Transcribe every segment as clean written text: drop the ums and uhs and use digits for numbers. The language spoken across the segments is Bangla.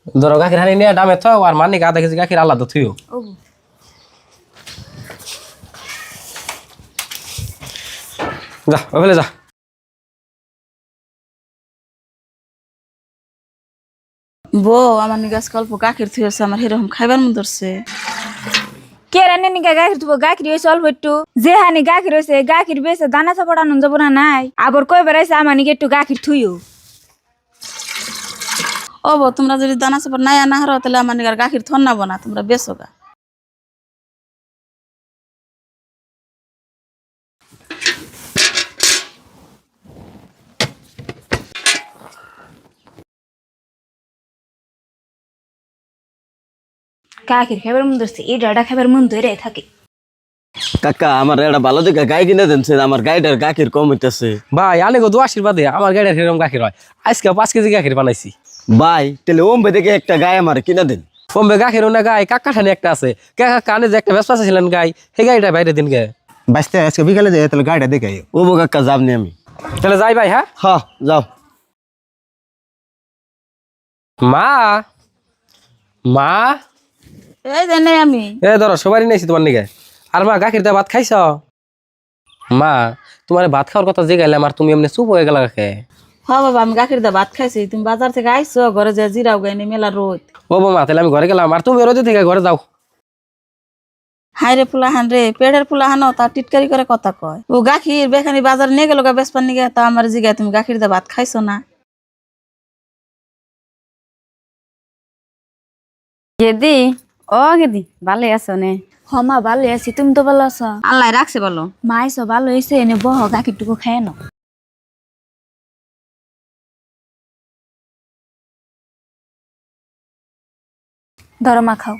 ধরো গাখির হানি নিয়ে ডামে থাও আর মানিক আধা কেজি গাখির আলাদা থুইও। যা ওখানে যা। বউ আমার নিকে আজকে অল্প গাখির থুয়েছে, আমার এরকম খাইবার মন ধরছে। কে রান্নে নিকা গাখির থুবো, গাখির হয়েছে অল্প একটু, যে হানি গাখির হয়েছে গাখির বেছে দানা চাপড়ানো যাবো না নাই, আবার কই বেড়াইছে আমার নিকে একটু গাখির থুইও। ও বউ তোমরা যদি দানা চাপড় নাই আনা হারো তাহলে আমার নিকে আর গাখির থন নাবো না, তোমরা বেচো গা। গাখির খাবার মন ধরছে, এই ডাটা খাবার মন ধরে থাকে। কাকা আমার একটা ভালো দেখে গাই কিনে দেন, আমার গাইটার গাখির কম হইতেছে। ভাই আনে গো দু আশীর্বাদে আমার গাড়ির এরকম গাখির হয়। আজকে 5 কেজি গাখির বানাইছি। ভাই তাহলে ওমবে দেখে একটা গাই আমার কিনে দেন। কমবে গাখির না গাই কাকাঠানি একটা আছে, কানে যে একটা ব্যবসা ছিলেন গাই, সেই গাড়িটা বাইরে দিন গে। বাঁচতে আজকে বিকালে যাই তাহলে গাড়িটা দেখে আইও। ও কাকা যাবনি আমি। তাহলে যাই ভাই। হ্যাঁ হ্যাঁ যাও। মা, মা এই যে নেই আমি। এ ধরো সবারই নাইছি তোমার নিকে। আর মা গাখির দিয়ে ভাত খাইছ? মা তোমার ভাত খাওয়ার কথা জিগাইলাম আর তুমি এমনি চুপ হয়ে গেলা কাকে? হ বাবা আমি গাখির দা ভাত খাইছি, তুমি বাজার থেকে আইছো, ঘরে যা জিরাও গাইনি মেলা রোদ। ও মা তাহলে আমি ঘরে গেলাম আর তুমি রোদে থেকে ঘরে যাও। হাই রে ফুলাহান রে, পেটের ফুলাহান তা টিটকারি করে কথা কয়। ও গাখির বেখানি বাজার নিয়ে গেল গা বেসপার নিগে, তা আমার জিগায় তুমি গাখির দা ভাত খাইছো না। গেদি ও গেদি ভালো আছো নে? হমা ভালো আছি, তুমি তো ভালো আছো? আল্লাহ রাখছে বলো। মাইছো ভালো হয়েছে, এনে বহ গাখিরটুকু খায় না। ধরো মা খাও।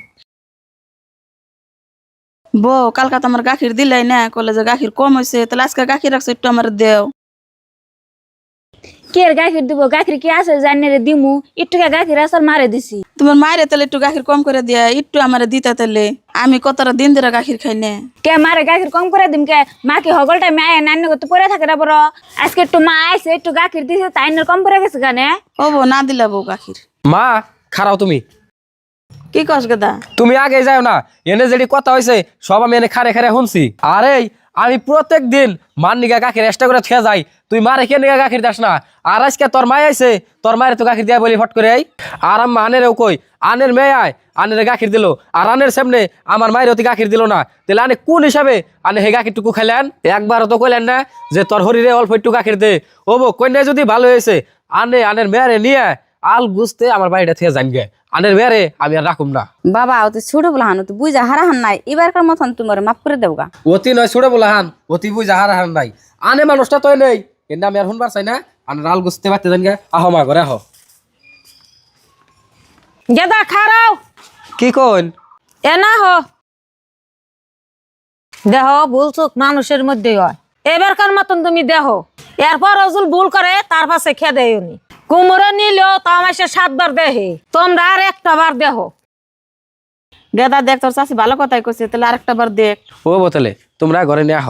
বউ কালকা তো আমার গাখির দিলাই না, কলেজে গাখির কম হয়েছে, তাহলে আজকে গাখির রাখছো একটু আমার দেও। কে গাখির দিব, গাখির কি আছে জানি রে দিমু, একটু গাখির আসার মারে দিছি। তোমার মায়ের তাহলে একটু গাখির কম করে দিয়া, একটু আমার দিতা তাহলে, আমি কতটা দিন ধরে গাখির খাই না। কে মারে গাখির কম করে দিম কে? মা কি হগল টাইমে আয় নান্য করতে পরে থাকে না বড়, আজকে একটু মা আইছে একটু গাখির দিছে তাই কম পরে গেছে গানে। ও বউ না দিলা বউ গাখির। মা খারাও তুমি, কি কস গেদা? তুমি আগে যাও না, এনে যেটি কথা হয়েছে সব আমি এনে খারে খারে শুনছি। আরে আমি প্রত্যেক দিন মার নিগা গাখির এক্সট্রা করে খেয়ে যাই, তুই মারে কে নিগা গাখির দাস না। আর আজকে তোর মায় আইছে, তোর মায়ের তো গাখির দিয়া বলি ফট করে আই। আর আমি আনেরও কই আনের মেয়ে আয়, আনের গাখির দিল, আর আনের সামনে আমার মায়ের অতি গাখির দিল না, তাহলে আনে কোন হিসাবে আনে হে গাখিরটুকু খাইলেন? একবারও তো কইলেন না যে তোর হরিরে অল্প একটু গাখির দে। ও বো কন্যা যদি ভালো হয়েছে আনের মেয়ারে নিয়ে আল বুঝতে আমার বাড়িটা থেকে যান গে, আনের মেয়ারে আমি আর রাখুম না। বাবা ও তো ছোট বলা হানো, তুই বুঝা হারাহান নাই, এবারকার মতন তোমার মাফ করে দেবো গা। অতি নয় ছুড়ে বলা হান, অতি বুঝ হার হার নাই। আনে মানুষটা তো নেই, কিন্তু আমি আর শুনবার চাই না। আনে রাল গুছতে পারতে জান গে, আহ মা ঘরে আহ। গেদা খারাও কি কইন? এ না হো দেহ ভুল চুক মানুষের মধ্যে হয়, এবারকার মতন তুমি দেহ, এরপর রজুল ভুল করে তার পাশে খেয়ে দেয় উনি। কুমড়ো নিলেও তো আমার 7বার দেহে, তোমরা আর একটা বার দেহ। গেদা দেখ তোর চাষি ভালো কথাই কইছে, তাহলে আরেকটা বার দেখ। ও বোতলে তোমরা ঘরে নিয়ে আহ।